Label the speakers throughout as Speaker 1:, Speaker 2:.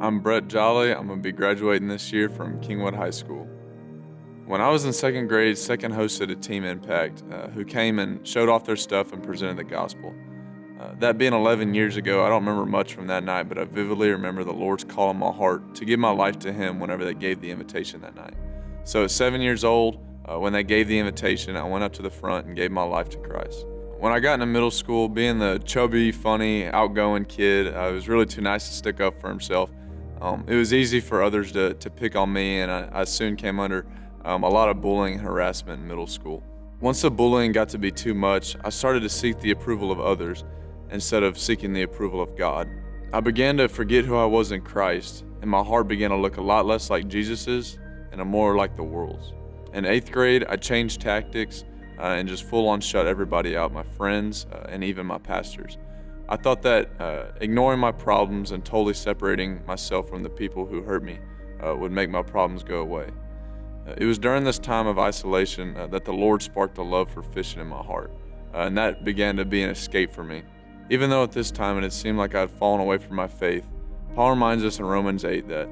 Speaker 1: I'm Brett Jolley. I'm going to be graduating this year from Kingwood High School. When I was in second grade, Second hosted a team impact who came and showed off their stuff and presented the gospel. That being 11 years ago, I don't remember much from that night, but I vividly remember the Lord's call in my heart to give my life to Him whenever they gave the invitation that night. So at 7 years old, when they gave the invitation, I went up to the front and gave my life to Christ. When I got into middle school, being the chubby, funny, outgoing kid, it was really too nice to stick up for himself. It was easy for others to pick on me, and I soon came under a lot of bullying and harassment in middle school. Once the bullying got to be too much, I started to seek the approval of others instead of seeking the approval of God. I began to forget who I was in Christ, and my heart began to look a lot less like Jesus's and more like the world's. In 8th grade, I changed tactics and just full-on shut everybody out, my friends and even my pastors. I thought that ignoring my problems and totally separating myself from the people who hurt me would make my problems go away. It was during this time of isolation that the Lord sparked a love for fishing in my heart, and that began to be an escape for me. Even though at this time it had seemed like I had fallen away from my faith, Paul reminds us in Romans 8 that,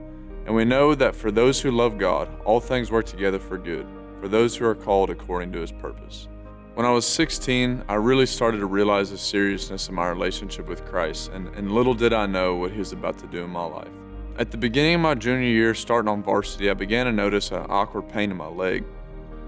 Speaker 1: "And we know that for those who love God, all things work together for good, for those who are called according to His purpose." When I was 16, I really started to realize the seriousness of my relationship with Christ, and little did I know what He was about to do in my life. At the beginning of my junior year, starting on varsity, I began to notice an awkward pain in my leg.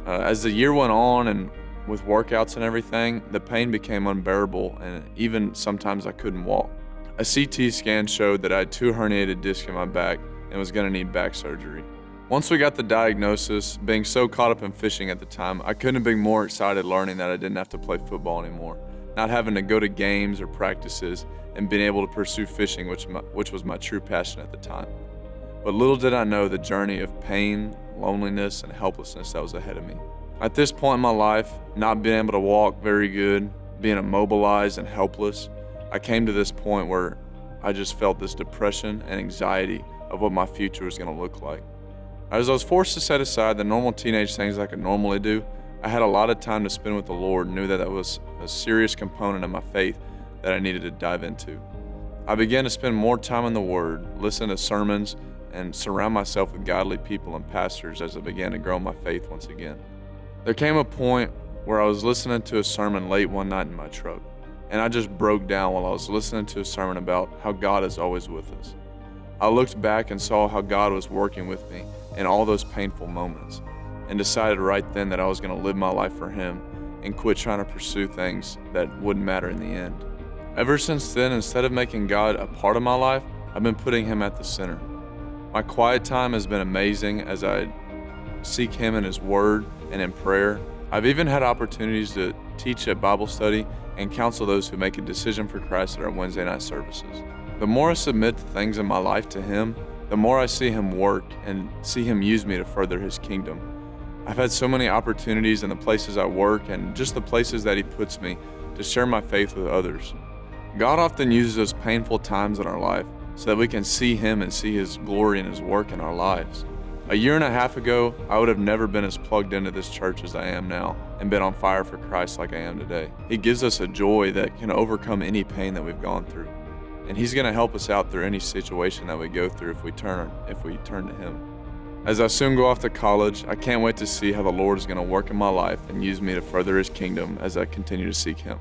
Speaker 1: As the year went on and with workouts and everything, the pain became unbearable, and even sometimes I couldn't walk. A CT scan showed that I had 2 herniated discs in my back and was going to need back surgery. Once we got the diagnosis, being so caught up in fishing at the time, I couldn't have been more excited learning that I didn't have to play football anymore, not having to go to games or practices, and being able to pursue fishing, which was my true passion at the time. But little did I know the journey of pain, loneliness, and helplessness that was ahead of me. At this point in my life, not being able to walk very good, being immobilized and helpless, I came to this point where I just felt this depression and anxiety of what my future was going to look like. As I was forced to set aside the normal teenage things I could normally do, I had a lot of time to spend with the Lord and knew that was a serious component of my faith that I needed to dive into. I began to spend more time in the Word, listen to sermons, and surround myself with godly people and pastors as I began to grow my faith once again. There came a point where I was listening to a sermon late one night in my truck, and I just broke down while I was listening to a sermon about how God is always with us. I looked back and saw how God was working with me in all those painful moments, and decided right then that I was going to live my life for Him and quit trying to pursue things that wouldn't matter in the end. Ever since then, instead of making God a part of my life, I've been putting Him at the center. My quiet time has been amazing as I seek Him in His Word and in prayer. I've even had opportunities to teach at Bible study and counsel those who make a decision for Christ at our Wednesday night services. The more I submit the things in my life to Him, the more I see Him work and see Him use me to further His kingdom. I've had so many opportunities in the places I work and just the places that He puts me to share my faith with others. God often uses those painful times in our life so that we can see Him and see His glory and His work in our lives. A year and a half ago, I would have never been as plugged into this church as I am now and been on fire for Christ like I am today. He gives us a joy that can overcome any pain that we've gone through. And He's going to help us out through any situation that we go through if we turn to Him. As I soon go off to college, I can't wait to see how the Lord is going to work in my life and use me to further His kingdom as I continue to seek Him.